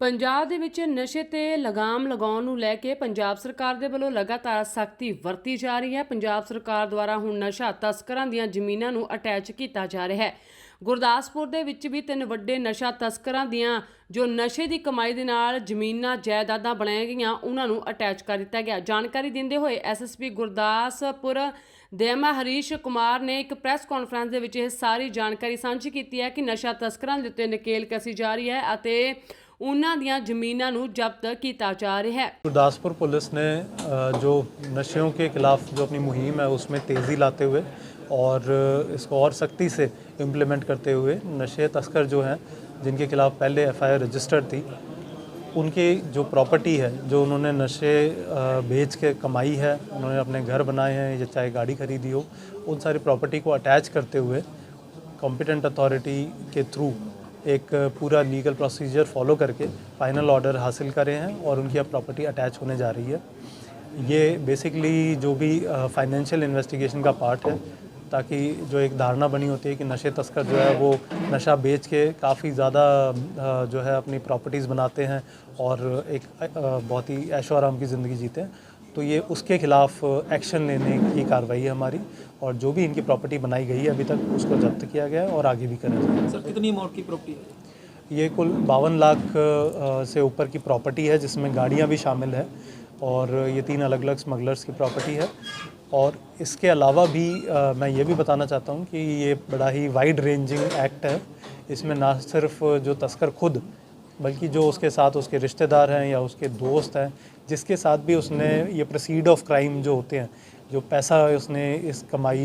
ਪੰਜਾਬ ਦੇ ਵਿੱਚ ਨਸ਼ੇ ਤੇ ਲਗਾਮ ਲਗਾਉਣ ਨੂੰ ਲੈ ਕੇ ਪੰਜਾਬ ਸਰਕਾਰ ਦੇ ਵੱਲੋਂ ਲਗਾਤਾਰ ਸਖਤੀ ਵਰਤੀ ਜਾ ਰਹੀ ਹੈ। ਪੰਜਾਬ ਸਰਕਾਰ ਦੁਆਰਾ ਹੁਣ ਨਸ਼ਾ ਤਸਕਰਾਂ ਦੀਆਂ ਜ਼ਮੀਨਾਂ ਨੂੰ ਅਟੈਚ ਕੀਤਾ ਜਾ ਰਿਹਾ ਹੈ। ਗੁਰਦਾਸਪੁਰ ਦੇ ਵਿੱਚ ਵੀ 3 ਵੱਡੇ ਨਸ਼ਾ ਤਸਕਰਾਂ ਦੀਆਂ ਜੋ ਨਸ਼ੇ ਦੀ ਕਮਾਈ ਦੇ ਨਾਲ ਜ਼ਮੀਨਾਂ ਜਾਇਦਾਦਾਂ ਬਣਾਈਆਂ ਗਈਆਂ ਉਹਨਾਂ ਨੂੰ ਅਟੈਚ ਕਰ ਦਿੱਤਾ ਗਿਆ। ਜਾਣਕਾਰੀ ਦਿੰਦੇ ਹੋਏ ਐਸਐਸਪੀ ਗੁਰਦਾਸਪੁਰ ਦੇਮਾ ਹਰੀਸ਼ ਕੁਮਾਰ ਨੇ ਇੱਕ ਪ੍ਰੈਸ ਕਾਨਫਰੰਸ ਦੇ ਵਿੱਚ ਇਹ ਸਾਰੀ ਜਾਣਕਾਰੀ ਸਾਂਝੀ ਕੀਤੀ ਹੈ ਕਿ ਨਸ਼ਾ ਤਸਕਰਾਂ ਦੇ ਉੱਤੇ ਨਕੇਲ ਕਸੀ ਜਾ ਰਹੀ ਹੈ ਅਤੇ उन्हां दियां ज़मीनां नूं जब्त किया जा रहा है। गुरदासपुर पुलिस ने जो नशों के खिलाफ जो अपनी मुहिम है उसमें तेज़ी लाते हुए और इसको और सख्ती से इम्प्लीमेंट करते हुए नशे तस्कर जो हैं जिनके खिलाफ पहले एफआईआर रजिस्टर्ड थी उनकी जो प्रॉपर्टी है जो उन्होंने नशे बेच के कमाई है, उन्होंने अपने घर बनाए हैं या चाहे गाड़ी खरीदी हो, उन सारी प्रॉपर्टी को अटैच करते हुए कॉम्पिटेंट अथॉरिटी के थ्रू एक पूरा लीगल प्रोसीजर फॉलो करके फाइनल ऑर्डर हासिल करे हैं और उनकी अब प्रॉपर्टी अटैच होने जा रही है। ये बेसिकली जो भी फाइनेंशियल इन्वेस्टिगेशन का पार्ट है, ताकि जो एक धारणा बनी होती है कि नशे तस्कर जो है वो नशा बेच के काफ़ी ज़्यादा जो है अपनी प्रॉपर्टीज़ बनाते हैं और एक बहुत ही ऐशो आराम की ज़िंदगी जीते हैं, तो ये उसके खिलाफ एक्शन लेने की कार्रवाई है हमारी और जो भी इनकी प्रॉपर्टी बनाई गई है अभी तक उसको जब्त किया गया है और आगे भी करें जाएगा। सर कितनी अमाउंट की प्रॉपर्टी है? ये कुल 52 लाख से ऊपर की प्रॉपर्टी है जिसमें गाड़ियाँ भी शामिल है और ये 3 अलग अलग स्मगलर्स की प्रॉपर्टी है। और इसके अलावा भी मैं ये भी बताना चाहता हूँ कि ये बड़ा ही वाइड रेंजिंग एक्ट है। इसमें ना सिर्फ जो तस्कर खुद बल्कि जो उसके साथ उसके रिश्तेदार हैं या उसके दोस्त हैं जिसके साथ भी उसने ये प्रोसीड ऑफ क्राइम जो होते हैं, जो पैसा उसने इस कमाई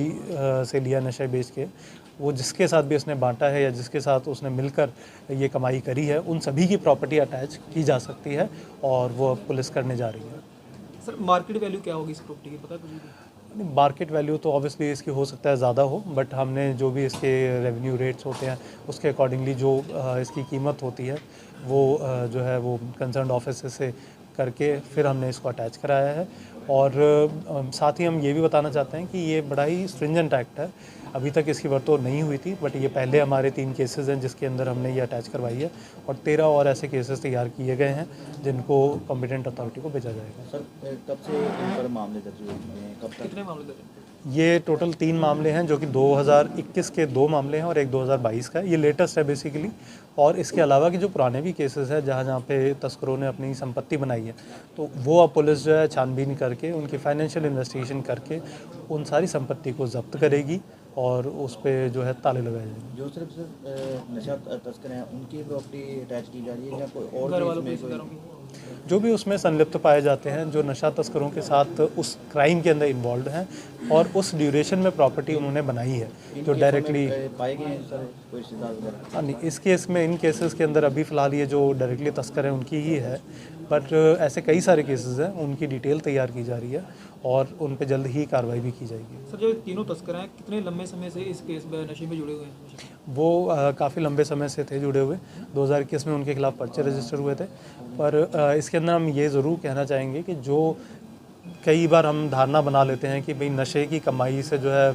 से लिया नशे बेच के, वो जिसके साथ भी उसने बांटा है या जिसके साथ उसने मिलकर ये कमाई करी है, उन सभी की प्रॉपर्टी अटैच की जा सकती है और वो पुलिस करने जा रही है। सर मार्केट वैल्यू क्या होगी इस प्रॉपर्टी की, पता कुछ? मार्केट वैल्यू तो ऑब्वियसली इसकी हो सकता है ज़्यादा हो, बट हमने जो भी इसके रेवेन्यू रेट्स होते हैं उसके अकॉर्डिंगली जो इसकी कीमत होती है वो जो है वो कंसर्न ऑफिस से करके फिर हमने इसको अटैच कराया है। और साथ ही हम ये भी बताना चाहते हैं कि ये बड़ा ही स्ट्रिंजेंट एक्ट है। अभी तक इसकी वर्तों नहीं हुई थी, बट ये पहले हमारे 3 केसेस हैं जिसके अंदर हमने ये अटैच करवाई है और 13 और ऐसे केसेस तैयार किए गए हैं जिनको कॉम्पिटेंट अथॉरिटी को भेजा जाएगा। सर कब से इन पर मामले दर्ज हुए हैं, कब तक? कितने मामले दर्ज हैं? ये टोटल 3 मामले हैं जो कि 2021 के 2 मामले हैं और एक 2022 का है। ये लेटेस्ट है बेसिकली। और इसके अलावा कि जो पुराने भी केसेस हैं जहाँ पे तस्करों ने अपनी संपत्ति बनाई है, तो वो अब पुलिस जो है छानबीन करके उनकी फाइनेंशियल इन्वेस्टिगेशन करके उन सारी संपत्ति को जब्त करेगी और उस पर जो है ताले लगाए जाएंगे। जो सिर्फ नशा तस्कर हैं उनकी प्रॉपर्टी अटैच की जा रही है या कोई और घर भी वालों इसमें को कोई? करोगे? जो भी उसमें संलिप्त पाए जाते हैं, जो नशा तस्करों के साथ उस क्राइम के अंदर इन्वॉल्व हैं और उस ड्यूरेशन में प्रॉपर्टी उन्होंने बनाई है, जो डायरेक्टली पाए गए हैं सर कोई रिश्तेदार वगैरह? हाँ नहीं, इस केस में इन केसेस के अंदर अभी फ़िलहाल ये जो डायरेक्टली तस्कर हैं उनकी ही है, बट ऐसे कई सारे केसेस हैं, उनकी डिटेल तैयार की जा रही है और उन पे जल्द ही कार्रवाई भी की जाएगी। सर जो तीनों तस्कर हैं कितने लंबे समय से इस केस में नशे में जुड़े हुए हैं? वो काफ़ी लंबे समय से थे जुड़े हुए। 2021 में उनके खिलाफ पर्चे रजिस्टर हुए थे। पर इसके अंदर हम ये ज़रूर कहना चाहेंगे कि जो कई बार हम धारणा बना लेते हैं कि भाई नशे की कमाई से जो है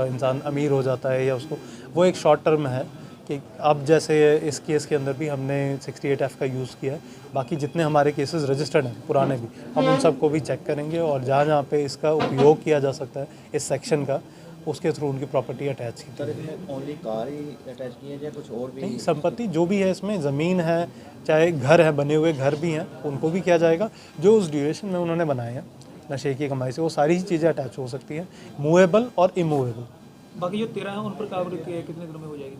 इंसान अमीर हो जाता है या उसको, वो एक शॉर्ट टर्म है कि अब जैसे इस केस के अंदर भी हमने 68F का यूज़ किया है। बाकी जितने हमारे केसेस रजिस्टर्ड हैं पुराने भी, हम उन सबको भी चेक करेंगे और जहाँ जहाँ पे इसका उपयोग किया जा सकता है इस सेक्शन का, उसके थ्रू उनकी प्रॉपर्टी अटैच की। सर इसमें ओनली कार ही अटैच की है या कुछ और भी? नहीं, संपत्ति जो भी है इसमें, ज़मीन है, चाहे घर है, बने हुए घर भी हैं, उनको भी किया जाएगा। जो उस ड्यूरेशन में उन्होंने बनाए हैं नशे की कमाई से, वो सारी ही चीज़ें अटैच हो सकती हैं, मूवेबल और इमूवेबल। बाकी जो 13 हैं उन पर कार्रवाई कितने दिनों में हो जाएगी?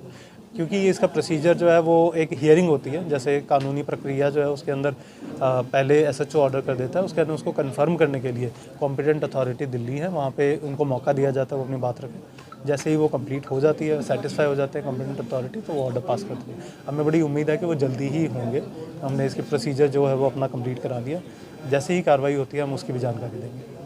क्योंकि इसका प्रोसीजर जो है वो एक हियरिंग होती है, जैसे कानूनी प्रक्रिया जो है उसके अंदर पहले एसएचओ ऑर्डर कर देता है, उसके अंदर उसको कंफर्म करने के लिए कॉम्पिटेंट अथॉरिटी दिल्ली है, वहाँ पे उनको मौका दिया जाता है वो अपनी बात रखें। जैसे ही वो कंप्लीट हो जाती है, सेटिस्फाई हो जाते हैं कॉम्पिटेंट अथॉरिटी, तो वो ऑर्डर पास करती है। हमें बड़ी उम्मीद है कि वो जल्दी ही होंगे। हमने इसकी प्रोसीजर जो है वो अपना कंप्लीट करा दिया। जैसे ही कार्रवाई होती है हम उसकी भी जानकारी देंगे।